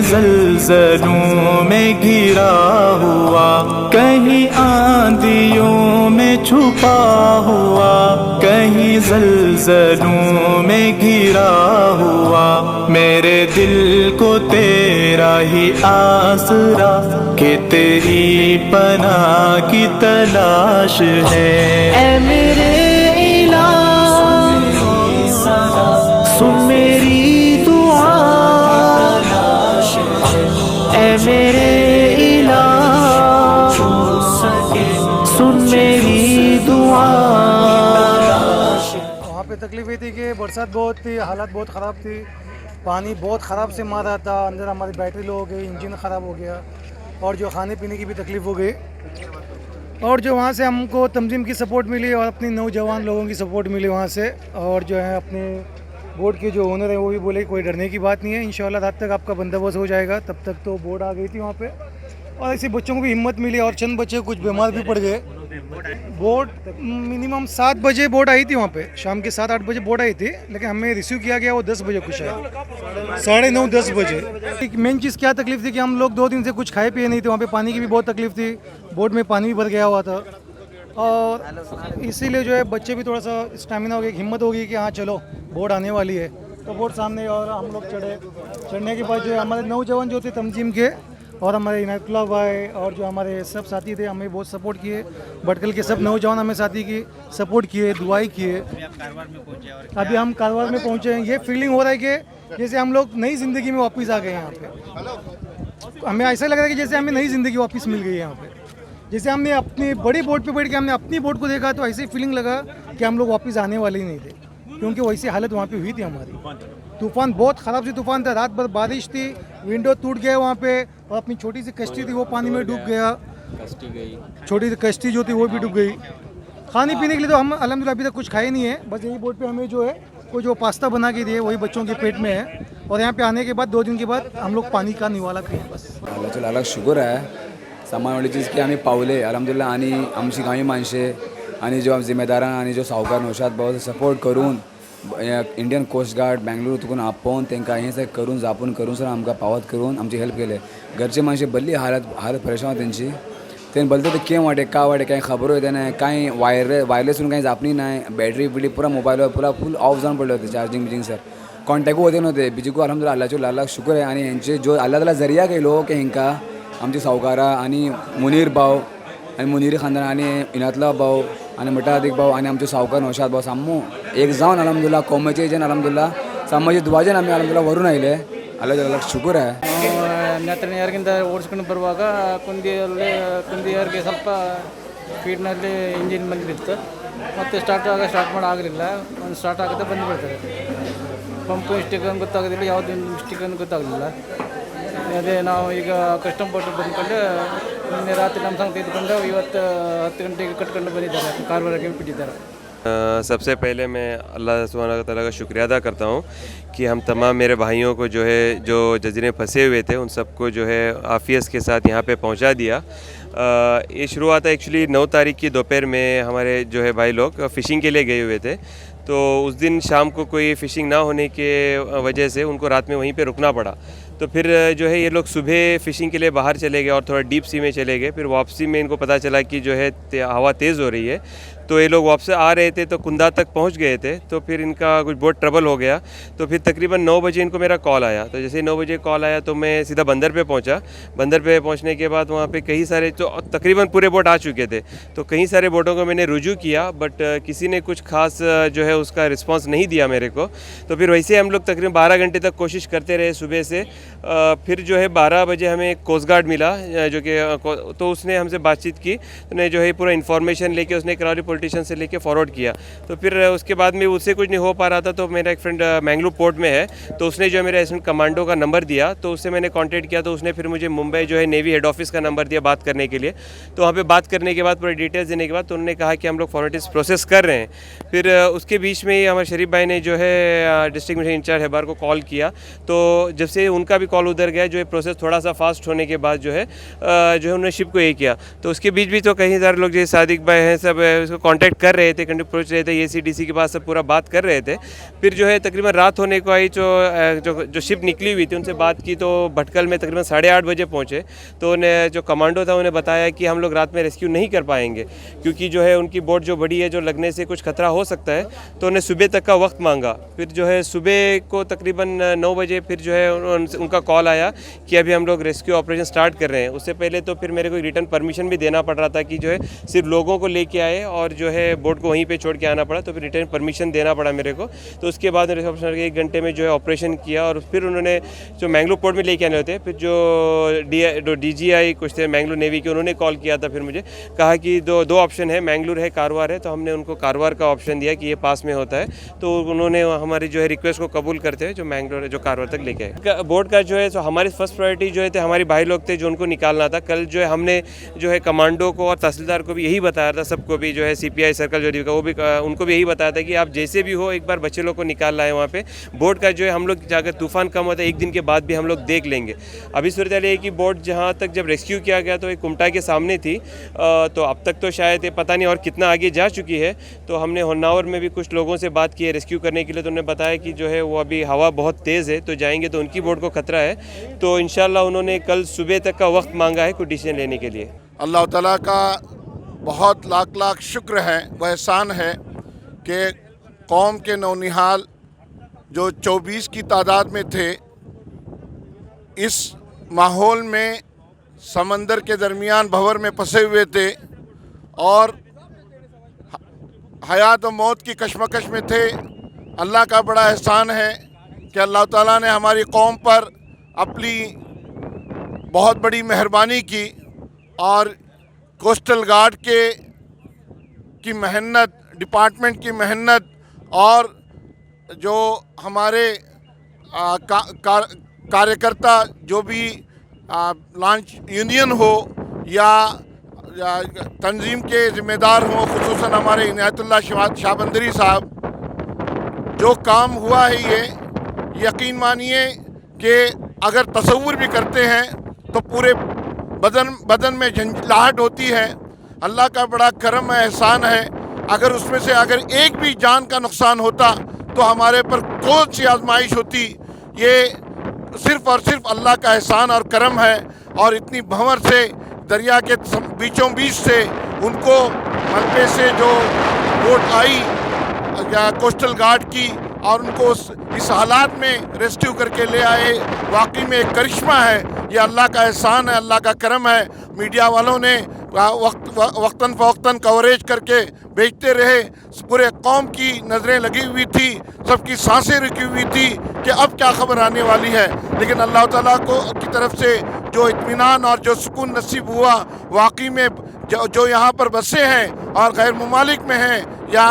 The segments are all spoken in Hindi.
ज़लज़लों में घिरा हुआ, कहीं आंधियों में छुपा हुआ, कहीं ज़लज़लों में घिरा हुआ, मेरे दिल को तेरा ही आसरा कि तेरी पनाह की तलाश है। ऐ मेरे सुन मेरी दुआ, ऐ मेरे इलाह सुन मेरी दुआ। वहाँ पे तकलीफ ये थी कि बरसात बहुत थी, हालत बहुत ख़राब थी, पानी बहुत ख़राब से मारा था, अंदर हमारी बैटरी लो हो गई, इंजन ख़राब हो गया और जो खाने पीने की भी तकलीफ़ हो गई। और जो वहाँ से हमको तंजीम की सपोर्ट मिली और अपनी नौजवान लोगों की सपोर्ट मिली वहाँ से, और जो है अपने बोर्ड के जो ओनर है वो भी बोले कोई डरने की बात नहीं है, इंशाल्लाह रात तक आपका बंदोबस्त हो जाएगा। तब तक तो बोर्ड आ गई थी वहाँ पे और ऐसे बच्चों को भी हिम्मत मिली और चंद बच्चे कुछ बीमार भी पड़ गए। बोट मिनिमम 7 बजे बोट आई थी वहाँ पे, शाम के 7-8 बजे बोट आई थी, लेकिन हमें रिसीव किया गया वो 10 बजे कुछ आया, 9:30-10 बजे। मेन चीज़ क्या तकलीफ थी कि हम लोग 2 दिन से कुछ खाए पिए नहीं थे, वहाँ पे पानी की भी बहुत तकलीफ थी, बोट में पानी भी भर गया हुआ था और इसीलिए जो है बच्चे भी थोड़ा सा स्टेमिना हो गया, हिम्मत हो गई कि हाँ चलो बोट आने वाली है, तो बोट सामने और हम लोग चढ़ने के बाद जो है हमारे नौजवान जो थे तंजीम के और हमारे इनायतुल्लाह भाई और जो हमारे सब साथी थे हमें बहुत सपोर्ट किए, भटकल के सब नौजवान हमें साथी की सपोर्ट किए, दुआई किए। अभी हम कारवार में पहुँचे हैं, ये फीलिंग हो रहा है कि जैसे हम लोग नई ज़िंदगी में वापस आ गए हैं यहाँ पे। हमें ऐसा लग रहा है कि जैसे हमें नई ज़िंदगी वापस मिल गई है यहाँ पे, जैसे हमने अपनी बड़ी बोट पे बैठ के हमने अपनी बोट को देखा तो ऐसी फीलिंग लगा कि हम लोग वापस आने वाले ही नहीं थे, क्योंकि वैसी हालत वहाँ पे हुई थी हमारी। तूफ़ान बहुत ख़राब सी तूफ़ान था, रात भर बारिश थी, विंडो टूट गया वहाँ पे और अपनी छोटी सी कश्ती थी वो पानी में डूब गया, छोटी सी कश्ती जो थी वो भी डूब गई। खाने पीने के लिए तो हम अल्हम्दुलिल्लाह अभी तक कुछ खाए नहीं है, बस यही बोट पे हमें जो है वो जो पास्ता बना के दिए वही बच्चों के पेट में है और यहाँ पे आने के बाद 2 दिन के बाद हम लोग पानी का निवाला पिए बस। अल्लाह शुक्र आहे, सामानवाडी चीज की आम्ही पावले अल्हम्दुलिल्लाह आणि आमची गावी माणसे आणि जो जिम्मेदारां आणि जो सावकार नौशाद भाऊ सपोर्ट करून इंडियन कोस्ट गार्ड बँगलोर तुकून आपोवन तांकां हें सगळें करून जापून करून सर आमकां पावत करून आमची हेल्प केले। घरचे माणसे बल्ली हालत परेशान तेंची, तें बोलते ते कें वाटे का वाटे कांय खबर होते ना, कांय वायरलेसून कांय जापणी नाही, बॅटरी बिटरी पुरा मोबायलवर पुरा फुल ऑफ जावन पडले होते, चार्जिंग बिजिंग सर कॉन्टॅक्टू होते नव्हते। बीजी को अल्हम्दुलिल्लाह अल्लाह शुक्र आहे आणि हेंचे जो अल्लाह ताला जरिया केलो की हेंकां आमचे सावकारा आणि मुनीर भाऊ आणि मुनीर खानदान आणि इनायतुल्लाह भाऊ आणि मटादिक भाऊ आणि आमचे सावकार नौशाद भाऊ सामू एक जावन अल्हम्दुलिल्लाह कौमेचे जन अल्हम्दुलिल्लाह सामाजिक दुआजन आम्ही अल्हम्दुलिल्लाह वरून आइले, अल्लाह ಶುಕ್ರ है। ನೇತ್ರನಿಯರ್ಗಿಂತ ಓಡಿಸ್ಕೊಂಡು ಬರುವಾಗ ಕುಂದಿಯರ್ಗೆ ಸ್ವಲ್ಪ ಸ್ಪೀಡ್ನಲ್ಲಿ ಇಂಜಿನ್ ಬಂದಿತ್ತು, ಮತ್ತು ಸ್ಟಾರ್ಟ್ ಆಗಲಿಲ್ಲ, ಒಂದು ಸ್ಟಾರ್ಟ್ ಆಗುತ್ತೆ ಬಂದುಬಿಡ್ತಾರೆ, ಪಂಪು ಮಿಸ್ಟೇಕ್ ಅಂತ ಗೊತ್ತಾಗೋದಿಲ್ಲ, ಯಾವುದು ಮಿಸ್ಟೇಕ್ ಅಂತ ಗೊತ್ತಾಗಲಿಲ್ಲ। ಅದೇ ನಾವು ಈಗ ಕಸ್ಟಮ್ ಬೋಟ್ ಬಂದ್ಕೊಂಡು ನಿನ್ನೆ ರಾತ್ರಿ ನಮ್ಮ ಸಂಗತಿ ತೆಗೆದುಕೊಂಡು ಇವತ್ತು 10 ಗಂಟೆಗೆ ಕಟ್ಕೊಂಡು ಬಂದಿದ್ದಾರೆ, ಕಾರವಾರಕ್ಕೆ ಬಿಟ್ಟಿದ್ದಾರೆ। सबसे पहले मैं अल्लाह सुब्हानहू तआला का शुक्रिया अदा करता हूँ कि हम तमाम मेरे भाइयों को जो है जो जजीरे फंसे हुए थे उन सबको जो है आफियत के साथ यहाँ पे पहुँचा दिया। ये शुरुआत एक्चुअली 9 तारीख की दोपहर में हमारे जो है भाई लोग फ़िशिंग के लिए गए हुए थे, तो उस दिन शाम को कोई फ़िशिंग ना होने के वजह से उनको रात में वहीं पे रुकना पड़ा। तो फिर जो है ये लोग सुबह फ़िशिंग के लिए बाहर चले गए और थोड़ा डीप सी में चले गए। फिर वापसी में इनको पता चला कि जो है हवा तेज़ हो रही है, तो ये लोग वापस आ रहे थे तो कुंदा तक पहुंच गए थे, तो फिर इनका कुछ बहुत ट्रबल हो गया। तो फिर तकरीबन 9 बजे इनको मेरा कॉल आया, तो जैसे 9 बजे कॉल आया तो मैं सीधा बंदर पे पहुंचा। बंदर पे पहुंचने के बाद वहाँ पे कई सारे तो तकरीबन पूरे बोट आ चुके थे, तो कई सारे बोटों को मैंने रुजू किया, बट किसी ने कुछ खास जो है उसका रिस्पॉन्स नहीं दिया मेरे को। तो फिर वैसे हम लोग तकरीबन 12 घंटे तक कोशिश करते रहे सुबह से। फिर जो है 12 बजे हमें कोस्ट गार्ड मिला जो कि तो उसने हमसे बातचीत की, उसने जो है पूरा इन्फॉर्मेशन लेके उसने करारी पॉलिटिशियन से लेके फॉरवर्ड किया। तो फिर उसके बाद में उससे कुछ नहीं हो पा रहा था, तो मेरा एक फ्रेंड मैंगलोर पोर्ट में है, तो उसने जो है मेरे एसिस्टेंट कमांडो का नंबर दिया, तो उससे मैंने कांटेक्ट किया, तो उसने फिर मुझे मुंबई जो है नेवी हेड ऑफिस का नंबर दिया बात करने के लिए। तो वहाँ पे बात करने के बाद पूरी डिटेल्स देने के बाद तो उन्होंने कहा कि हम लोग फॉर्मेलिटीज़ प्रोसेस कर रहे हैं। फिर उसके बीच में ही हमारे शरीफ भाई ने जो है डिस्ट्रिक्ट मिशन इंचार्ज हेबार को कॉल किया, तो जब से उनका भी कॉल उधर गया, जो है प्रोसेस थोड़ा सा फास्ट होने के बाद जो है उन्होंने शिप को ये किया। तो उसके बीच भी तो कई सारे लोग जैसे सादिक भाई हैं सब उसको कांटेक्ट कर रहे थे, पहुँच रहे थे, ACDC के पास सब पूरा बात कर रहे थे। फिर जो है तकरीबन रात होने को आई, जो शिप निकली हुई थी उनसे बात की तो भटकल में तकरीबन 8:30 बजे पहुँचे। तो उन्हें जो कमांडो था उन्हें बताया कि हम लोग रात में रेस्क्यू नहीं कर पाएंगे, क्योंकि जो है उनकी बोट जो बड़ी है, जो लगने से कुछ खतरा हो सकता है। तो उन्हें सुबह तक का वक्त मांगा। फिर जो है सुबह को तकरीबन 9 बजे फिर जो है उनका कॉल आया कि अभी हम लोग रेस्क्यू ऑपरेशन स्टार्ट कर रहे हैं। उससे पहले तो फिर मेरे को रिटर्न परमिशन भी देना पड़ रहा था कि जो है सिर्फ लोगों को लेके आए और जो है बोट को वहीं पे छोड़ के आना पड़ा, तो फिर रिटर्न परमिशन देना पड़ा मेरे को। तो उसके बाद रेस्क्यू ऑपरेशन 1 घंटे में जो है ऑपरेशन किया और फिर उन्होंने जो मैंगलोर पोर्ट में लेके आने होते, फिर जो DGI कुछ थे मैंगलोर नेवी के, उन्होंने कॉल किया था। फिर मुझे कहा कि दो ऑप्शन है, मैंगलोर है, कारवार है। तो हमने उनको कारवार का ऑप्शन दिया कि ये पास में होता है। तो उन्होंने हमारी जो है रिक्वेस्ट को कबूल करते हुए जो मैंगलोर जो कारवार तक लेके आए। बोट का जो है तो हमारी फर्स्ट प्रायोरिटी जो है थे हमारे भाई लोग थे जो उनको निकालना था। कल जो है हमने जो है कमांडो को और तहसीलदार को भी यही बताया था, सबको भी जो है CPI सर्कल जो का वो भी उनको भी यही बताया था कि आप जैसे भी हो एक बार बच्चे लोग को निकाल लाए वहाँ पे। बोट का जो है हम लोग जाकर तूफान कम होता है 1 दिन के बाद भी हम लोग देख लेंगे। अभी सूरत हाल ये है कि बोट जहाँ तक जब रेस्क्यू किया गया तो एक कुमटा के सामने थी, तो अब तक तो शायद ये पता नहीं और कितना आगे जा चुकी है। तो हमने होन्नावर में भी कुछ लोगों से बात की है रेस्क्यू करने के लिए, तो उन्होंने बताया कि जो है वो अभी हवा बहुत तेज़ है, तो जाएंगे तो उनकी बोट को खतरा है। तो इंशाल्लाह उन्होंने कल सुबह तक का वक्त मांगा है कुछ डिसीजन लेने के लिए। अल्लाह ताला का बहुत लाख लाख शुक्र है, वह एहसान है कि कौम के नौनिहाल जो 24 की तादाद में थे, इस माहौल में समंदर के दरमियान भंवर में फंसे हुए थे और हयात और मौत की कशमकश में थे। अल्लाह का बड़ा एहसान है कि अल्लाह ताला ने हमारी कौम पर अपनी बहुत बड़ी मेहरबानी की और कोस्टल गार्ड की मेहनत, डिपार्टमेंट की मेहनत और जो हमारे कार्यकर्ता जो भी लॉन्च यूनियन हो या तंजीम के ज़िम्मेदार हों, खुसूसन हमारे इनायतुल्लाह शाहबंदरी साहब, जो काम हुआ है ये यकीन मानिए कि अगर तसव्वुर भी करते हैं तो पूरे बदन में झंझलाहट होती है। अल्लाह का बड़ा करम है, एहसान है। अगर उसमें से अगर एक भी जान का नुकसान होता तो हमारे पर कौन सी आजमाइश होती। ये सिर्फ़ और सिर्फ अल्लाह का एहसान और करम है। और इतनी भंवर से दरिया के बीचों बीच से उनको मलबे से जो बोट आई कोस्टल गार्ड की और उनको इस हालात में रेस्क्यू करके ले आए, वाकई में एक करिश्मा है। ये अल्लाह का एहसान है, अल्लाह का करम है। मीडिया वालों ने वक्तन फ़वक्तन कवरेज करके भेजते रहे। पूरे कौम की नज़रें लगी हुई थी, सबकी सांसें रुकी हुई थी कि अब क्या खबर आने वाली है। लेकिन अल्लाह ताला की तरफ से जो इत्मीनान और जो सुकून नसीब हुआ, वाकई में जो यहाँ पर बसे हैं और गैर ममालिक में हैं या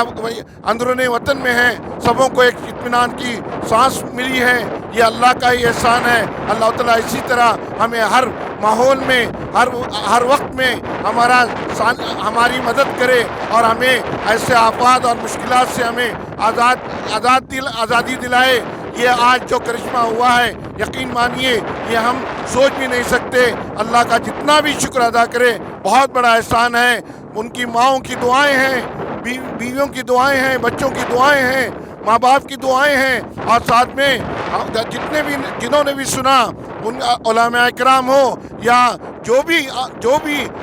अंदरूनी वतन में हैं, सबों को एक इत्मीनान की सांस मिली है। ये अल्लाह का ही एहसान है। अल्लाह ताला इसी तरह हमें हर माहौल में, हर वक्त में हमारी मदद करे और हमें ऐसे आफात और मुश्किलात से हमें आज़ादी दिलाए। ये आज जो करिश्मा हुआ है, यकीन मानिए ये हम सोच भी नहीं सकते। अल्लाह का जितना भी शुक्र अदा करे बहुत बड़ा एहसान है। उनकी माँओं की दुआएं हैं, बीवियों की दुआएं हैं, बच्चों की दुआएं हैं, माँ बाप की दुआएं हैं और साथ में जिन्होंने भी सुना, उन उलमा इकराम हो या जो भी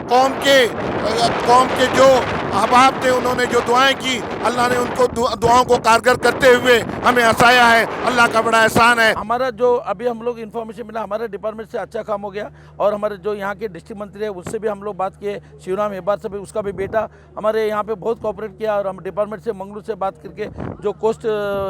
कौम के जो अहबाब थे, उन्होंने जो दुआएं की, अल्लाह ने उनको दुआओं को कारगर करते हुए हमें हंसाया है। अल्लाह का बड़ा एहसान है। हमारा जो अभी हम लोग इन्फॉर्मेशन मिला, हमारे डिपार्टमेंट से अच्छा काम हो गया और हमारे जो यहाँ के डिस्ट्रिक्ट मंत्री है उससे भी हम लोग बात किए, शिवराम हेब्बार से भी, उसका भी बेटा हमारे यहाँ पे बहुत कोऑपरेट किया और हम डिपार्टमेंट से मंगलूर से बात करके जो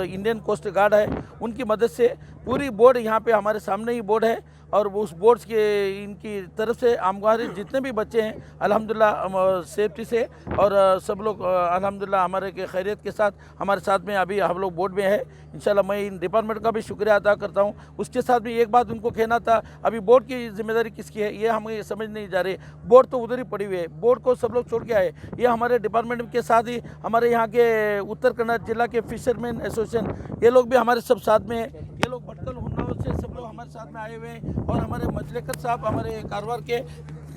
इंडियन कोस्ट गार्ड है उनकी मदद से पूरी बोर्ड यहाँ पे हमारे सामने ही बोर्ड है और उस बोर्ड के इनकी तरफ से हमारे जितने भी बच्चे हैं अल्हम्दुलिल्लाह सेफ्टी से और सब लोग अल्हम्दुलिल्लाह हमारे के खैरियत के साथ हमारे साथ में अभी हम लोग बोर्ड में है। इंशाल्लाह मैं इन डिपार्टमेंट का भी शुक्रिया अदा करता हूँ। उसके साथ भी एक बात उनको कहना था, अभी बोर्ड की जिम्मेदारी किसकी है ये हमें समझ नहीं जा रही। बोर्ड तो उधर ही पड़ी हुई है, बोर्ड को सब लोग छोड़ के आए। ये हमारे डिपार्टमेंट के साथ ही हमारे यहाँ के उत्तर कन्नड़ जिला के फिशरमैन एसोसिएशन, ये लोग भी हमारे सब साथ में है। ये लोग भटकल हुन्नावर से सब लोग हमारे साथ में आए हुए हैं और हमारे मजलेकर साहब हमारे कारवार के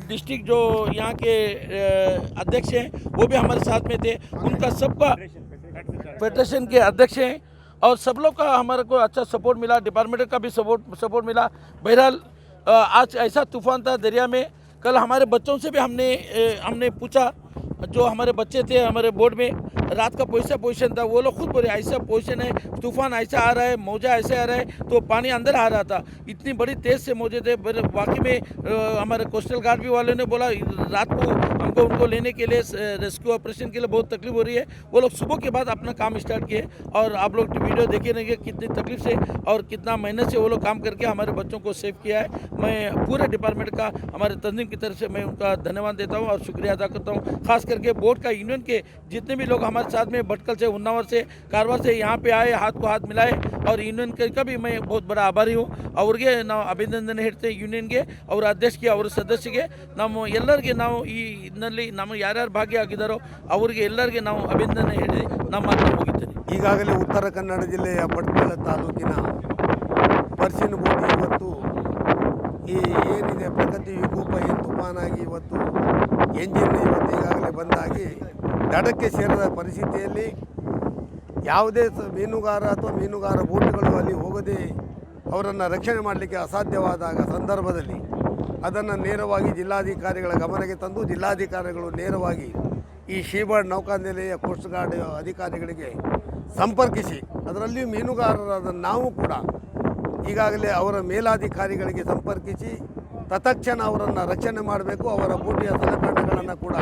डिस्ट्रिक्ट जो यहाँ के अध्यक्ष हैं वो भी हमारे साथ में थे, उनका सबका फेडरेशन के अध्यक्ष हैं और सब लोग का हमारे को अच्छा सपोर्ट मिला, डिपार्टमेंट का भी सपोर्ट मिला। बहरहाल आज ऐसा तूफान था दरिया में, कल हमारे बच्चों से भी हमने पूछा, जो हमारे बच्चे थे हमारे बोर्ड में, रात का पोजीशन था, वो लोग खुद बोले ऐसा पोजीशन है, तूफान ऐसा आ रहा है, मौजा ऐसे आ रहा है, तो पानी अंदर आ रहा था, इतनी बड़ी तेज़ से मौजे थे। वाकई में हमारे कोस्टल गार्ड भी वाले ने बोला रात को हमको उनको लेने के लिए रेस्क्यू ऑपरेशन के लिए बहुत तकलीफ हो रही है। वो लोग सुबह के बाद अपना काम स्टार्ट किए और आप लोग वीडियो देखे रहेंगे कितनी तकलीफ से और कितना मेहनत से वो लोग काम करके हमारे बच्चों को सेव किया है। मैं पूरे डिपार्टमेंट का, हमारे तंजीम की तरफ से मैं उनका धन्यवाद देता हूँ और शुक्रिया अदा करता हूँ। खास करके बोर्ड का, यूनियन के जितने भी लोग हमारे साथ में भटकल से, उन्नावर से, कारवार से यहाँ पे आए, हाथ को हाथ मिलाए, और यूनियन का भी मैं बहुत बड़ा आभारी हूँ। ಅವ್ರಿಗೆ ನಾವು ಅಭಿನಂದನೆ ಹೇಳ್ತೇವೆ, ಯೂನಿಯನ್ಗೆ, ಅವರ ಅಧ್ಯಕ್ಷಕ್ಕೆ, ಅವರ ಸದಸ್ಯರಿಗೆ, ನಮ್ಮ ಎಲ್ಲರಿಗೆ ನಾವು ಈ ಇದರಲ್ಲಿ ನಮ್ಮ ಯಾರ್ಯಾರು ಭಾಗಿಯಾಗಿದ್ದಾರೋ ಅವರಿಗೆ ಎಲ್ಲರಿಗೆ ನಾವು ಅಭಿನಂದನೆ ಹೇಳಿ ನಮ್ಮ ಮಾತನ್ನು ಮುಗಿತೇನೆ. ಈಗಾಗಲೇ ಉತ್ತರ ಕನ್ನಡ ಜಿಲ್ಲೆಯ ಭಟ್ಕಳ ತಾಲೂಕಿನ ಪರ್ಸಿನ ಬೋಟ್ ಇವತ್ತು ಈ ಏನಿದೆ ಪ್ರಕೃತಿ ವಿಕೋಪ ಏನು ತುಫಾನಾಗಿ ಇವತ್ತು ಎಂಜಿನ್ ಇವತ್ತು ಈಗಾಗಲೇ ಬಂದಾಗಿ ದಡಕ್ಕೆ ಸೇರದ ಪರಿಸ್ಥಿತಿಯಲ್ಲಿ ಯಾವುದೇ ಮೀನುಗಾರ ಅಥವಾ ಮೀನುಗಾರ ಬೋಟ್ಗಳು ಅಲ್ಲಿ ಹೋಗದೆ ಅವರನ್ನು ರಕ್ಷಣೆ ಮಾಡಲಿಕ್ಕೆ ಅಸಾಧ್ಯವಾದಾಗ ಸಂದರ್ಭದಲ್ಲಿ ಅದನ್ನು ನೇರವಾಗಿ ಜಿಲ್ಲಾಧಿಕಾರಿಗಳ ಗಮನಕ್ಕೆ ತಂದು ಜಿಲ್ಲಾಧಿಕಾರಿಗಳು ನೇರವಾಗಿ ಈ ಶೀಬರ್ಡ್ ನೌಕಾನೆಲೆಯ ಕೋಸ್ಟ್ ಗಾರ್ಡ್ ಅಧಿಕಾರಿಗಳಿಗೆ ಸಂಪರ್ಕಿಸಿ, ಅದರಲ್ಲಿಯೂ ಮೀನುಗಾರರಾದ ನಾವು ಕೂಡ ಈಗಾಗಲೇ ಅವರ ಮೇಲಾಧಿಕಾರಿಗಳಿಗೆ ಸಂಪರ್ಕಿಸಿ ತತ್ಕ್ಷಣ ಅವರನ್ನು ರಕ್ಷಣೆ ಮಾಡಬೇಕು, ಅವರ ಬೋಟಿಯ ಸಲಕರಣೆಗಳನ್ನು ಕೂಡ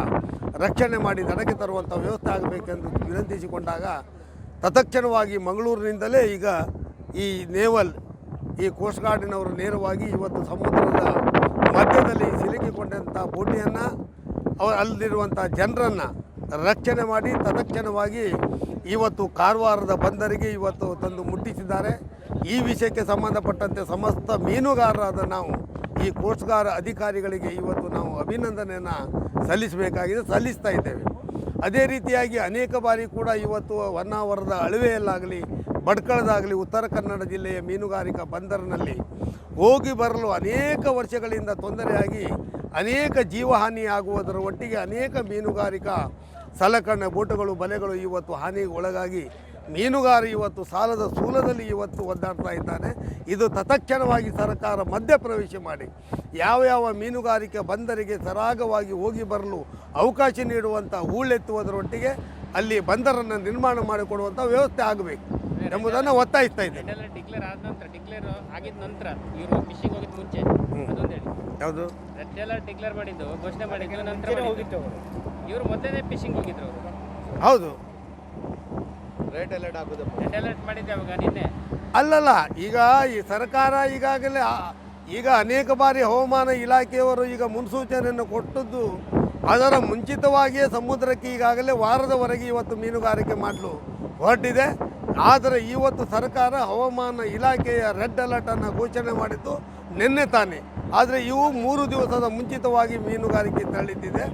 ರಕ್ಷಣೆ ಮಾಡಿ ದಡಕ್ಕೆ ತರುವಂಥ ವ್ಯವಸ್ಥೆ ಆಗಬೇಕೆಂದು ವಿನಂತಿಸಿಕೊಂಡಾಗ ತತ್ಕ್ಷಣವಾಗಿ ಮಂಗಳೂರಿನಿಂದಲೇ ಈಗ ಈ ನೇವಲ್, ಈ ಕೋಸ್ಟ್ ಗಾರ್ಡಿನವರು ನೇರವಾಗಿ ಇವತ್ತು ಸಮುದ್ರದ ಮಧ್ಯದಲ್ಲಿ ಸಿಲುಕಿಕೊಂಡಂಥ ಬೋಟಿಯನ್ನು ಅಲ್ಲಿರುವಂಥ ಜನರನ್ನು ರಕ್ಷಣೆ ಮಾಡಿ ತತ್ಕ್ಷಣವಾಗಿ ಇವತ್ತು ಕಾರವಾರದ ಬಂದರಿಗೆ ಇವತ್ತು ತಂದು ಮುಟ್ಟಿಸಿದ್ದಾರೆ. ಈ ವಿಷಯಕ್ಕೆ ಸಂಬಂಧಪಟ್ಟಂತೆ ಸಮಸ್ತ ಮೀನುಗಾರರಾದ ನಾವು ಈ ಕೋಸ್ಟ್ ಗಾರ್ಡ್ ಅಧಿಕಾರಿಗಳಿಗೆ ಇವತ್ತು ನಾವು ಅಭಿನಂದನೆಯನ್ನು ಸಲ್ಲಿಸ್ತಾ ಇದ್ದೇವೆ. ಅದೇ ರೀತಿಯಾಗಿ ಅನೇಕ ಬಾರಿ ಕೂಡ ಇವತ್ತು ಹೊನ್ನಾವರದ ಅಳವೆಯಲ್ಲಾಗಲಿ, ಭಟ್ಕಳದಾಗಲಿ, ಉತ್ತರ ಕನ್ನಡ ಜಿಲ್ಲೆಯ ಮೀನುಗಾರಿಕಾ ಬಂದರಿನಲ್ಲಿ ಹೋಗಿ ಬರಲು ಅನೇಕ ವರ್ಷಗಳಿಂದ ತೊಂದರೆಯಾಗಿ ಅನೇಕ ಜೀವಹಾನಿಯಾಗುವುದರ ಒಟ್ಟಿಗೆ ಅನೇಕ ಮೀನುಗಾರಿಕಾ ಸಲಕರಣೆ, ಬೋಟುಗಳು, ಬಲೆಗಳು ಇವತ್ತು ಹಾನಿಗೆ ಒಳಗಾಗಿ ಮೀನುಗಾರ ಇವತ್ತು ಸಾಲದ ಸೂಲದಲ್ಲಿ ಇವತ್ತು ಒದ್ದಾಡ್ತಾ ಇದ್ದಾನೆ. ಇದು ತತ್ಕ್ಷಣವಾಗಿ ಸರ್ಕಾರ ಮಧ್ಯಪ್ರವೇಶ ಮಾಡಿ ಯಾವ ಮೀನುಗಾರಿಕೆ ಬಂದರಿಗೆ ಸರಾಗವಾಗಿ ಹೋಗಿ ಬರಲು ಅವಕಾಶ ನೀಡುವಂಥ ಹೂಳೆತ್ತುವುದರೊಟ್ಟಿಗೆ ಅಲ್ಲಿ ಬಂದರನ್ನು ನಿರ್ಮಾಣ ಮಾಡಿಕೊಡುವಂಥ ವ್ಯವಸ್ಥೆ ಆಗಬೇಕು ಎಂಬುದನ್ನು ಒತ್ತಾಯಿಸ್ತಾ ಇದ್ದೇನೆ. ಯಾವುದು ರೆಡ್ ಅಲರ್ಟ್ ಡಿಕ್ಲೇರ್ ಮಾಡಿದ್ದು, ಘೋಷಣೆ ಮಾಡಿದ್ದು ನಂತರ ಹೋಗಿತ್ತು ಇವರು ಮೊದಲೇ ಫಿಶಿಂಗ್ ಹೋಗಿದ್ರು ಅವರು. ಹೌದು, ರೆಡ್ ಅಲರ್ಟ್ ಮಾಡಿದ್ದೆ ಅವಾಗ ನಿನ್ನೆ. ಅಲ್ಲಲ್ಲ, ಈಗ ಈ ಸರ್ಕಾರ ಈಗಾಗಲೇ ಈಗ ಅನೇಕ ಬಾರಿ ಹವಾಮಾನ ಇಲಾಖೆಯವರು ಈಗ ಮುನ್ಸೂಚನೆಯನ್ನು ಕೊಟ್ಟದ್ದು ಅದರ ಮುಂಚಿತವಾಗಿಯೇ ಸಮುದ್ರಕ್ಕೆ ಈಗಾಗಲೇ ವಾರದವರೆಗೆ ಇವತ್ತು ಮೀನುಗಾರಿಕೆ ಮಾಡಲು ಹೊರಟಿದೆ. ಆದರೆ ಇವತ್ತು ಸರ್ಕಾರ ಹವಾಮಾನ ಇಲಾಖೆಯ ರೆಡ್ ಅಲರ್ಟನ್ನು ಘೋಷಣೆ ಮಾಡಿದ್ದು ನಿನ್ನೆ ತಾನೇ. ಆದರೆ ಇವು 3 ದಿವಸದ ಮುಂಚಿತವಾಗಿ ಮೀನುಗಾರಿಕೆ ತಳ್ಳಿದ್ದಿದೆ.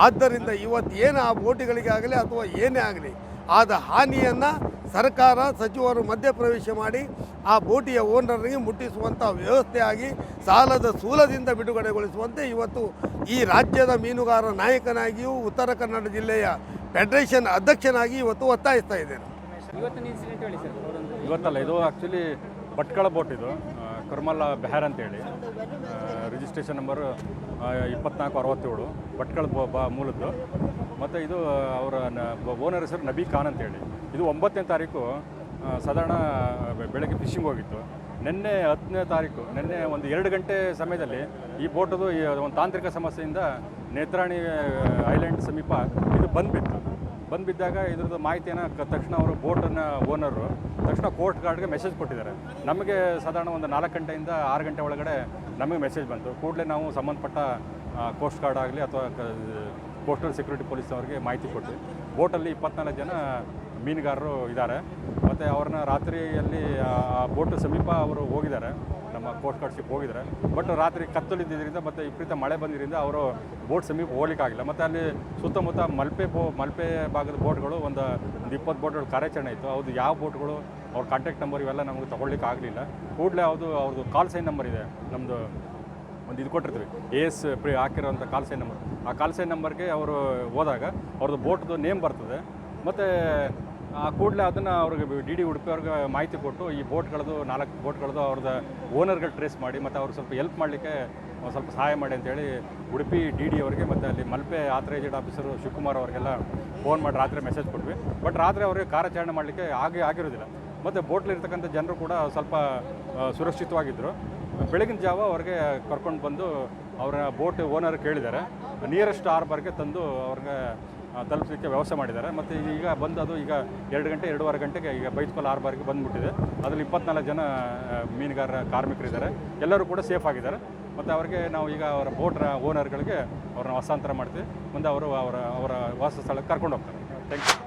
ಆದ್ದರಿಂದ ಇವತ್ತು ಏನು ಆ ಬೋಟಿಗಳಿಗಾಗಲಿ ಅಥವಾ ಏನೇ ಆಗಲಿ ಆದ ಹಾನಿಯನ್ನು ಸರ್ಕಾರ, ಸಚಿವರು ಮಧ್ಯಪ್ರವೇಶ ಮಾಡಿ ಆ ಬೋಟಿಯ ಓನರ್ಗೆ ಮುಟ್ಟಿಸುವಂಥ ವ್ಯವಸ್ಥೆಯಾಗಿ ಸಾಲದ ಸೂಲದಿಂದ ಬಿಡುಗಡೆಗೊಳಿಸುವಂತೆ ಇವತ್ತು ಈ ರಾಜ್ಯದ ಮೀನುಗಾರ ನಾಯಕನಾಗಿಯೂ ಉತ್ತರ ಕನ್ನಡ ಜಿಲ್ಲೆಯ ಫೆಡರೇಷನ್ ಅಧ್ಯಕ್ಷನಾಗಿ ಇವತ್ತು ಒತ್ತಾಯಿಸ್ತಾ ಇದ್ದೇನೆ. ಇವತ್ತಲ್ಲ, ಇದು ಆ್ಯಕ್ಚುಲಿ ಭಟ್ಕಳ ಬೋಟ್, ಇದು ಕರ್ಮಲ್ಲ ಬೆಹಾರ್ ಅಂತೇಳಿ, ರಿಜಿಸ್ಟ್ರೇಷನ್ ನಂಬರು 2467, ಭಟ್ಕಳ ಮೂಲದ್ದು. ಮತ್ತು ಇದು ಅವರ ಓನರ್ ಹೆಸರು ನಬಿ ಖಾನ್ ಅಂತೇಳಿ. ಇದು 9ನೇ ತಾರೀಕು ಸಾಧಾರಣ ಬೆಳಗ್ಗೆ ಫಿಶಿಂಗ್ ಹೋಗಿತ್ತು. ನಿನ್ನೆ 10ನೇ ತಾರೀಕು, ನಿನ್ನೆ ಒಂದು 2 ಗಂಟೆ ಸಮಯದಲ್ಲಿ ಈ ಬೋಟದು ಒಂದು ತಾಂತ್ರಿಕ ಸಮಸ್ಯೆಯಿಂದ ನೇತ್ರಾಣಿ ಐಲ್ಯಾಂಡ್ ಸಮೀಪ ಇದು ಬಂದುಬಿದ್ದಾಗ ಇದ್ರದ್ದು ಮಾಹಿತಿಯನ್ನು ತಕ್ಷಣ ಅವರು ಬೋಟನ್ನು ಓನರು ತಕ್ಷಣ ಕೋಸ್ಟ್ ಗಾರ್ಡ್ಗೆ ಮೆಸೇಜ್ ಕೊಟ್ಟಿದ್ದಾರೆ. ನಮಗೆ ಸಾಧಾರಣ ಒಂದು 4 ಗಂಟೆಯಿಂದ 6 ಗಂಟೆ ಒಳಗಡೆ ನಮಗೆ ಮೆಸೇಜ್ ಬಂತು. ಕೂಡಲೇ ನಾವು ಸಂಬಂಧಪಟ್ಟ ಕೋಸ್ಟ್ ಗಾರ್ಡ್ ಆಗಲಿ ಅಥವಾ ಕೋಸ್ಟಲ್ ಸೆಕ್ಯೂರಿಟಿ ಪೊಲೀಸ್ ಅವರಿಗೆ ಮಾಹಿತಿ ಕೊಟ್ಟು, ಬೋಟಲ್ಲಿ 24 ಜನ ಮೀನುಗಾರರು ಇದ್ದಾರೆ. ಮತ್ತು ಅವ್ರನ್ನ ರಾತ್ರಿಯಲ್ಲಿ ಆ ಬೋಟ್ ಸಮೀಪ ಅವರು ಹೋಗಿದ್ದಾರೆ, ನಮ್ಮ ಕೋಸ್ಟ್ ಗಾರ್ಡ್ ಶಿಪ್ ಹೋಗಿದ್ದಾರೆ. ಬಟ್ ರಾತ್ರಿ ಕತ್ತಲಿದ್ದರಿಂದ ಮತ್ತು ವಿಪರೀತ ಮಳೆ ಬಂದಿದ್ದರಿಂದ ಅವರು ಬೋಟ್ ಸಮೀಪ ಹೋಗ್ಲಿಕ್ಕಾಗಿಲ್ಲ. ಮತ್ತು ಅಲ್ಲಿ ಸುತ್ತಮುತ್ತ ಮಲ್ಪೆ ಭಾಗದ ಬೋಟ್ಗಳು ಒಂದು 20 ಬೋಟ್ಗಳು ಕಾರ್ಯಾಚರಣೆ ಇತ್ತು. ಅದು ಯಾವ ಬೋಟ್ಗಳು, ಅವ್ರ ಕಾಂಟ್ಯಾಕ್ಟ್ ನಂಬರ್ ಇವೆಲ್ಲ ನಮಗೆ ತೊಗೊಳ್ಲಿಕ್ಕೆ ಆಗಲಿಲ್ಲ. ಕೂಡಲೇ ಅವ್ರದ್ದು ಕಾಲ್ ಸೈನ್ ನಂಬರ್ ಇದೆ, ನಮ್ಮದು ಒಂದು ಇದು ಕೊಟ್ಟಿರ್ತೀವಿ AS ಹಾಕಿರೋಂಥ ಕಾಲ್ ಸೈನ್ ನಂಬರ್. ಆ ಕಾಲ್ ಸೈನ್ ನಂಬರ್ಗೆ ಅವರು ಹೋದಾಗ ಅವ್ರದ್ದು ಬೋಟ್ದು ನೇಮ್ ಬರ್ತದೆ. ಮತ್ತು ಆ ಕೂಡಲೇ ಅದನ್ನು ಅವ್ರಿಗೆ DD ಉಡುಪಿ ಅವ್ರಿಗೆ ಮಾಹಿತಿ ಕೊಟ್ಟು ಈ ಬೋಟ್ಗಳದ್ದು 4 ಬೋಟ್ಗಳದ್ದು ಅವ್ರದ್ದು ಓನರ್ಗಳು ಟ್ರೇಸ್ ಮಾಡಿ ಮತ್ತು ಅವ್ರಿಗೆ ಸ್ವಲ್ಪ ಹೆಲ್ಪ್ ಮಾಡಲಿಕ್ಕೆ ಸ್ವಲ್ಪ ಸಹಾಯ ಮಾಡಿ ಅಂತೇಳಿ ಉಡುಪಿ DD ಅವರಿಗೆ ಮತ್ತು ಅಲ್ಲಿ ಮಲ್ಪೆ ಆಥರೈಸ್ಡ್ ಆಫೀಸರು ಶಿವಕುಮಾರ್ ಅವರಿಗೆಲ್ಲ ಫೋನ್ ಮಾಡಿ ರಾತ್ರಿ ಮೆಸೇಜ್ ಕೊಟ್ವಿ. ಬಟ್ ರಾತ್ರಿ ಅವರಿಗೆ ಕಾರ್ಯಾಚರಣೆ ಮಾಡಲಿಕ್ಕೆ ಆಗಿರೋದಿಲ್ಲ. ಮತ್ತು ಬೋಟ್ಲಿರ್ತಕ್ಕಂಥ ಜನರು ಕೂಡ ಸ್ವಲ್ಪ ಸುರಕ್ಷಿತವಾಗಿದ್ದರು. ಬೆಳಗಿನ ಜಾವ ಅವ್ರಿಗೆ ಕರ್ಕೊಂಡು ಬಂದು ಅವರ ಬೋಟ್ ಓನರ್ ಕೇಳಿದ್ದಾರೆ, ನಿಯರೆಸ್ಟ್ ಹಾರ್ಬರ್ಗೆ ತಂದು ಅವ್ರಿಗೆ ತಲುಪಿಸಲಿಕ್ಕೆ ವ್ಯವಸ್ಥೆ ಮಾಡಿದ್ದಾರೆ. ಮತ್ತು ಈಗ ಬಂದು ಅದು ಈಗ 2 ಗಂಟೆ 2:15 ಗಂಟೆಗೆ ಈಗ ಬೈತ್ಕಲ್ ಹಾರ್ಬರ್ಗೆ ಬಂದುಬಿಟ್ಟಿದೆ. ಅದರಲ್ಲಿ 24 ಜನ ಮೀನುಗಾರ ಕಾರ್ಮಿಕರಿದ್ದಾರೆ. ಎಲ್ಲರೂ ಕೂಡ ಸೇಫ್ ಆಗಿದ್ದಾರೆ. ಮತ್ತು ಅವರಿಗೆ ನಾವು ಈಗ ಅವರ ಬೋಟ್ ಓನರ್ಗಳಿಗೆ ಅವ್ರನ್ನ ಹಸ್ತಾಂತರ ಮಾಡ್ತೀವಿ. ಮುಂದೆ ಅವರು ಅವರ ವಾಸ ಸ್ಥಳಕ್ಕೆ ಕರ್ಕೊಂಡು ಹೋಗ್ತಾರೆ. Thank you.